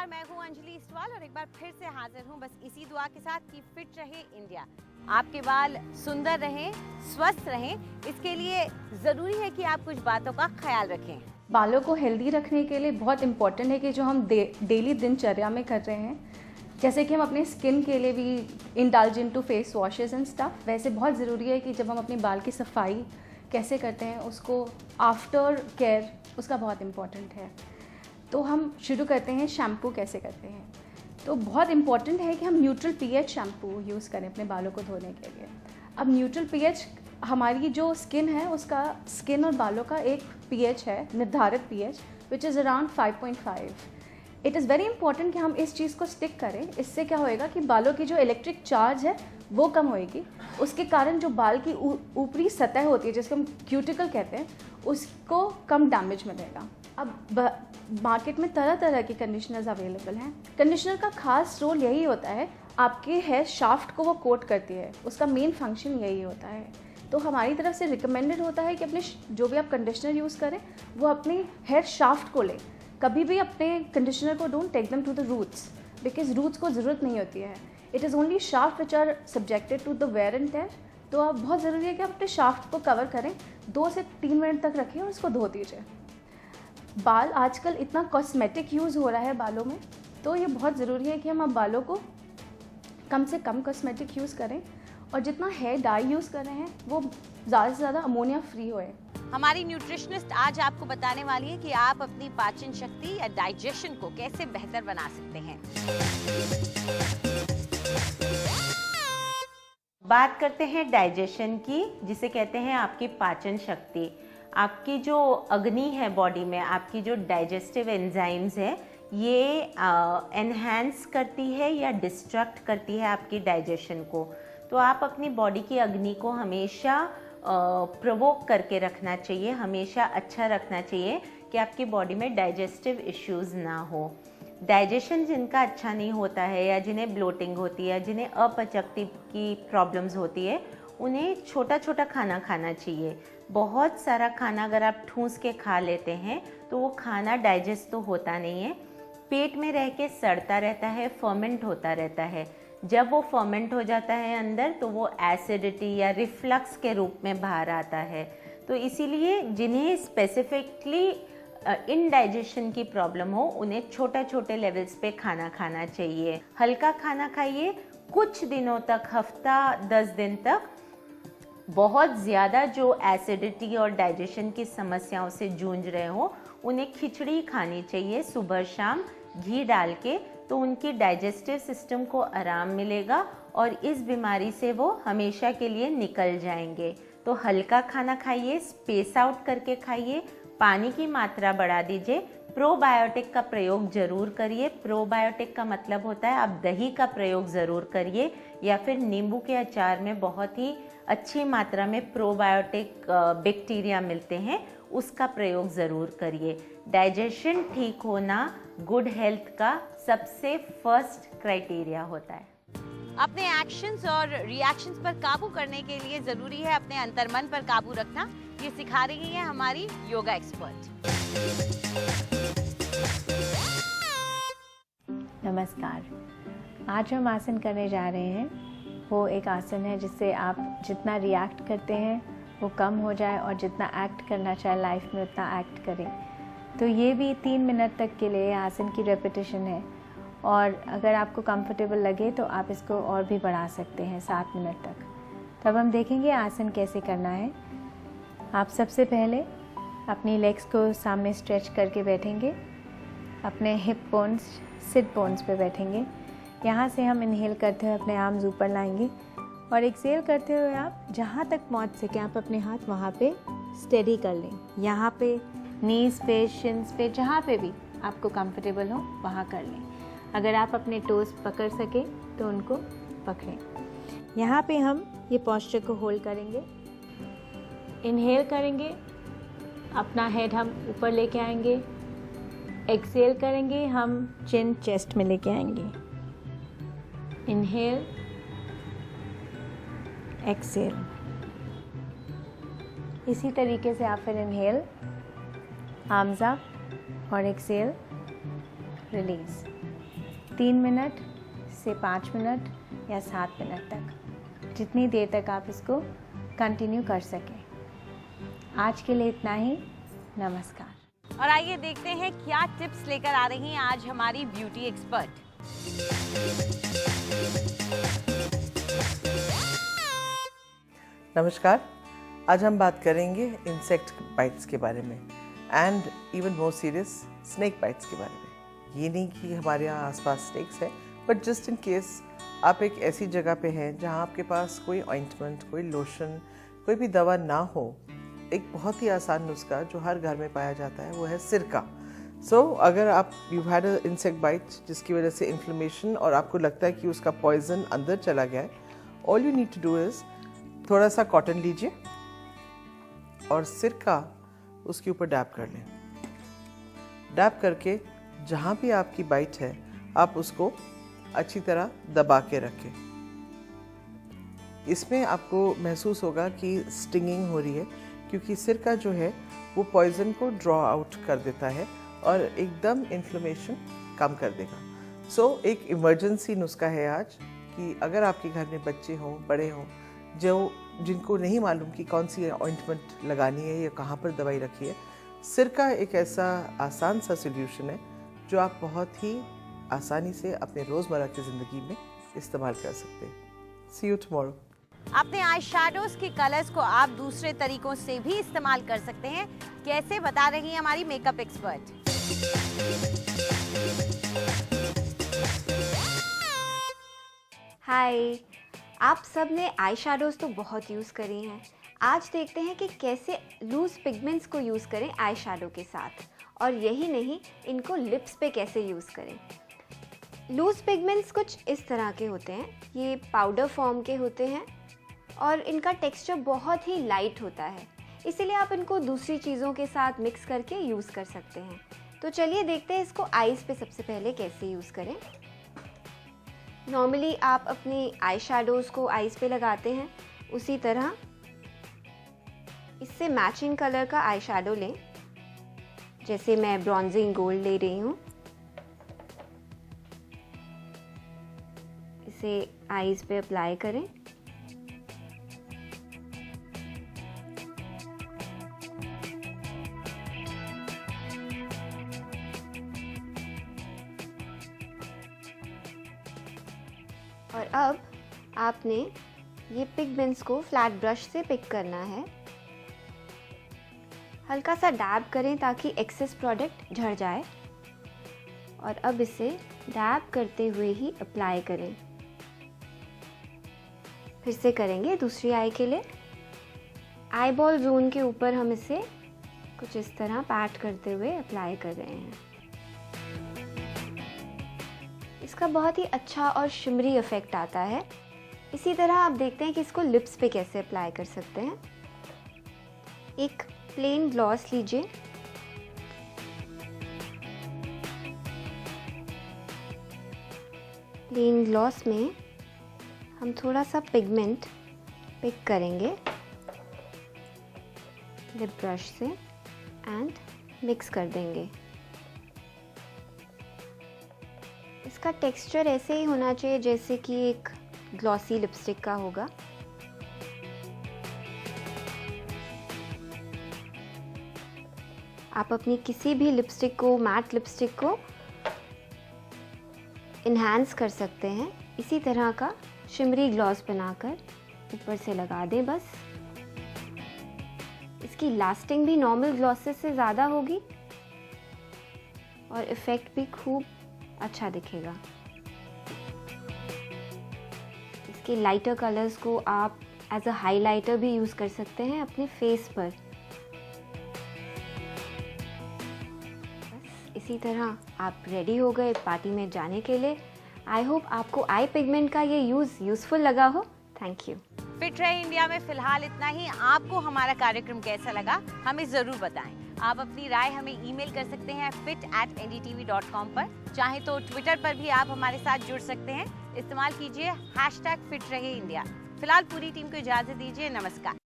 मैं हूं अंजलि इस्टवाल और एक बार फिर से हाजिर हूं बस इसी दुआ के साथ कि फिट रहे इंडिया। आपके बाल सुंदर रहें, स्वस्थ रहें, इसके लिए ज़रूरी है कि आप कुछ बातों का ख्याल रखें। बालों को हेल्दी रखने के लिए बहुत इम्पॉर्टेंट है कि जो हम डेली दिनचर्या में कर रहे हैं, जैसे कि हम अपने स्किन के लिए भी indulge into face washes and stuff, वैसे बहुत ज़रूरी है कि जब हम अपने बाल की सफाई कैसे करते हैं उसको आफ्टर केयर उसका बहुत इम्पॉर्टेंट है। तो हम शुरू करते हैं शैम्पू कैसे करते हैं। तो बहुत इम्पॉर्टेंट है कि हम न्यूट्रल पीएच शैम्पू यूज़ करें अपने बालों को धोने के लिए। अब न्यूट्रल पीएच हमारी जो स्किन है उसका स्किन और बालों का एक पीएच है, निर्धारित pH, which is around 5.5। It is very important कि हम इस चीज़ को स्टिक करें। इससे क्या होएगा कि बालों की जो इलेक्ट्रिक चार्ज है वो कम होएगी, उसके कारण जो बाल की ऊपरी सतह होती है जिसको हम क्यूटिकल कहते हैं उसको कम डैमेज मिलेगा। अब मार्केट में तरह तरह के कंडीशनर्स अवेलेबल हैं। कंडीशनर का खास रोल यही होता है, आपके हेयर शाफ्ट को वो कोट करती है, उसका मेन फंक्शन यही होता है। तो हमारी तरफ से रिकमेंडेड होता है कि अपने जो भी आप कंडीशनर यूज़ करें वो अपने हेयर शाफ्ट को लें। कभी भी अपने कंडीशनर को don't take them to the roots, because roots को ज़रूरत नहीं होती है। It is only shaft which are subjected to the wear and tear. तो अब बहुत ज़रूरी है कि आप अपने शाफ्ट को कवर करें, 2 से 3 मिनट तक रखें और उसको धो दीजिए। बाल आजकल इतना कॉस्मेटिक यूज़ हो रहा है बालों में, तो ये बहुत ज़रूरी है कि हम अब बालों को कम से कम कॉस्मेटिक यूज़ करें और जितना हेयर डाई यूज़ कर रहे हैं वो ज़्यादा से ज़्यादा अमोनिया फ्री होए। हमारी न्यूट्रिशनिस्ट आज आपको बताने वाली है कि आप अपनी पाचन शक्ति या डाइजेशन को कैसे बेहतर बना सकते हैं। बात करते हैं डाइजेशन की, जिसे कहते हैं आपकी पाचन शक्ति। आपकी जो अग्नि है बॉडी में, आपकी जो डाइजेस्टिव एंजाइम्स है, ये एनहांस करती है या डिस्ट्रक्ट करती है आपकी डाइजेशन को। तो आप अपनी बॉडी की अग्नि को हमेशा प्रोवोक करके रखना चाहिए, हमेशा अच्छा रखना चाहिए कि आपकी बॉडी में डाइजेस्टिव इश्यूज़ ना हो। डाइजेशन जिनका अच्छा नहीं होता है या जिन्हें ब्लोटिंग होती है, जिन्हें अपचक्ति की प्रॉब्लम्स होती है, उन्हें छोटा छोटा खाना खाना चाहिए। बहुत सारा खाना अगर आप ठूस के खा लेते हैं तो वो खाना डाइजेस्ट तो होता नहीं है, पेट में रह के सड़ता रहता है, फर्मेंट होता रहता है। जब वो फर्मेंट हो जाता है अंदर तो वो एसिडिटी या रिफ्लक्स के रूप में बाहर आता है। तो इसीलिए जिन्हें स्पेसिफिकली इनडाइजेशन की प्रॉब्लम हो उन्हें छोटे छोटे लेवल्स पे खाना खाना चाहिए। हल्का खाना खाइए कुछ दिनों तक, हफ्ता 10 दिन तक। बहुत ज़्यादा जो एसिडिटी और डाइजेशन की समस्याओं से जूझ रहे हो उन्हें खिचड़ी खानी चाहिए सुबह शाम घी डाल के, तो उनकी डाइजेस्टिव सिस्टम को आराम मिलेगा और इस बीमारी से वो हमेशा के लिए निकल जाएंगे। तो हल्का खाना खाइए, स्पेस आउट करके खाइए, पानी की मात्रा बढ़ा दीजिए, प्रोबायोटिक का प्रयोग ज़रूर करिए। प्रोबायोटिक का मतलब होता है आप दही का प्रयोग ज़रूर करिए या फिर नींबू के अचार में बहुत ही अच्छी मात्रा में प्रोबायोटिक बैक्टीरिया मिलते हैं, उसका प्रयोग ज़रूर करिए। डाइजेशन ठीक होना गुड हेल्थ का सबसे फर्स्ट क्राइटेरिया होता है। अपने एक्शंस और रिएक्शंस पर काबू करने के लिए ज़रूरी है अपने अंतर्मन पर काबू रखना। ये सिखा रही है हमारी योगा एक्सपर्ट। नमस्कार, आज हम आसन करने जा रहे हैं। वो एक आसन है जिससे आप जितना रिएक्ट करते हैं वो कम हो जाए और जितना एक्ट करना चाहे लाइफ में उतना एक्ट करें। तो ये भी 3 मिनट तक के लिए आसन की रेपिटेशन है और अगर आपको कंफर्टेबल लगे तो आप इसको और भी बढ़ा सकते हैं 7 मिनट तक। तब हम देखेंगे आसन कैसे करना है। आप सबसे पहले अपनी लेग्स को सामने स्ट्रेच करके बैठेंगे, अपने हिप बोन्स, सिट बोन्स पे बैठेंगे। यहाँ से हम इनहेल करते हुए अपने आर्म्स ऊपर लाएंगे और एक्सेल करते हुए आप जहाँ तक पहुँच सके आप अपने हाथ वहाँ पे स्टेडी कर लें। यहाँ पे नीज पे, शिन्स पे, जहाँ पे भी आपको कंफर्टेबल हो वहाँ कर लें। अगर आप अपने टोस पकड़ सकें तो उनको पकड़ें। यहाँ पे हम ये पोस्चर को होल्ड करेंगे, इनहेल करेंगे, अपना हेड हम ऊपर लेके आएंगे, एक्सेल करेंगे, हम चिन चेस्ट में लेके आएंगे। Inhale, exhale. इसी तरीके से आप फिर इनहेल, आर्म्स अप और एक्सेल, रिलीज। 3 मिनट से 5 मिनट या 7 मिनट तक, जितनी देर तक आप इसको कंटिन्यू कर सकें। आज के लिए इतना ही। नमस्कार। और आइए देखते हैं क्या टिप्स लेकर आ रही हैं आज हमारी ब्यूटी एक्सपर्ट। नमस्कार। आज हम बात करेंगे इंसेक्ट बाइट्स के बारे में and even more serious snake bites के बारे में। ये नहीं कि हमारे यहाँ आसपास स्नेक्स है, बट जस्ट इन केस आप एक ऐसी जगह पे हैं जहाँ आपके पास कोई ऑइंटमेंट, कोई लोशन, कोई भी दवा ना हो, एक बहुत ही आसान नुस्खा जो हर घर में पाया जाता है वो है सिरका। अगर आप you had a insect bite जिसकी वजह से इन्फ्लेमेशन और आपको लगता है कि उसका पॉइजन अंदर चला गया है, all you need to do is थोड़ा सा कॉटन लीजिए और सिरका उसके ऊपर डैब कर लें। डैब करके जहाँ भी आपकी बाइट है आप उसको अच्छी तरह दबा के रखें। इसमें आपको महसूस होगा कि स्टिंगिंग हो रही है, क्योंकि सिरका जो है वो पॉइजन को ड्रॉ आउट कर देता है और एकदम इन्फ्लेमेशन कम कर देगा। एक इमरजेंसी नुस्खा है आज कि अगर आपके घर में बच्चे हों, बड़े हों, जिनको नहीं मालूम कि कौन सी ऑइंटमेंट लगानी है या कहाँ पर दवाई रखी है, सिरका एक ऐसा आसान सा सोल्यूशन है जो आप बहुत ही आसानी से अपने रोज़मर्रा की ज़िंदगी में इस्तेमाल कर सकते हैं। सी यू टुमारो। अपने आई शैडोज के कलर्स को आप दूसरे तरीकों से भी इस्तेमाल कर सकते हैं। कैसे, बता रही है हमारी मेकअप एक्सपर्ट। हाय, आप सब ने आई शैडोज तो बहुत यूज़ करी हैं। आज देखते हैं कि कैसे लूज़ पिगमेंट्स को यूज़ करें आई शैडो के साथ, और यही नहीं, इनको लिप्स पे कैसे यूज़ करें। लूज़ पिगमेंट्स कुछ इस तरह के होते हैं, ये पाउडर फॉर्म के होते हैं और इनका टेक्सचर बहुत ही लाइट होता है, इसीलिए आप इनको दूसरी चीज़ों के साथ मिक्स करके यूज़ कर सकते हैं। तो चलिए देखते हैं इसको आईज़ पे सबसे पहले कैसे यूज़ करें। नॉर्मली आप अपनी आई शैडोज़ को आईज़ पे लगाते हैं, उसी तरह इससे मैचिंग कलर का आई शैडो लें। जैसे मैं ब्रॉन्जिंग गोल्ड ले रही हूँ, इसे आईज़ पे अप्लाई करें। और अब आपने ये पिगमेंट्स को फ्लैट ब्रश से पिक करना है। हल्का सा डैब करें ताकि एक्सेस प्रोडक्ट झड़ जाए, और अब इसे डैब करते हुए ही अप्लाई करें। फिर से करेंगे दूसरी आई के लिए। आई बॉल जोन के ऊपर हम इसे कुछ इस तरह पैट करते हुए अप्लाई कर रहे हैं। इसका बहुत ही अच्छा और शिमरी इफ़ेक्ट आता है। इसी तरह आप देखते हैं कि इसको लिप्स पे कैसे अप्लाई कर सकते हैं। एक प्लेन ग्लॉस लीजिए, प्लेन ग्लॉस में हम थोड़ा सा पिगमेंट पिक करेंगे लिप ब्रश से एंड मिक्स कर देंगे। इसका टेक्सचर ऐसे ही होना चाहिए जैसे कि एक ग्लॉसी लिपस्टिक का होगा। आप अपनी किसी भी लिपस्टिक को, मैट लिपस्टिक को इन्हांस कर सकते हैं। इसी तरह का शिमरी ग्लॉस बनाकर ऊपर से लगा दें बस। इसकी लास्टिंग भी नॉर्मल ग्लॉसेस से ज़्यादा होगी और इफ़ेक्ट भी खूब अच्छा दिखेगा। इसके लाइटर कलर्स को आप एज अ हाइलाइटर भी यूज़ कर सकते हैं अपने फेस पर। बस इसी तरह आप रेडी हो गए पार्टी में जाने के लिए। आई होप आपको आई पिगमेंट का ये यूज़फुल लगा हो। Thank you. फिट रहे इंडिया में फिलहाल इतना ही। आपको हमारा कार्यक्रम कैसा लगा हमें ज़रूर बताएं। आप अपनी राय हमें ईमेल कर सकते हैं fit@ndtv.com पर। चाहे तो ट्विटर पर भी आप हमारे साथ जुड़ सकते हैं। इस्तेमाल कीजिए #फिट रहे इंडिया। फिलहाल पूरी टीम को इजाज़त दीजिए। नमस्कार।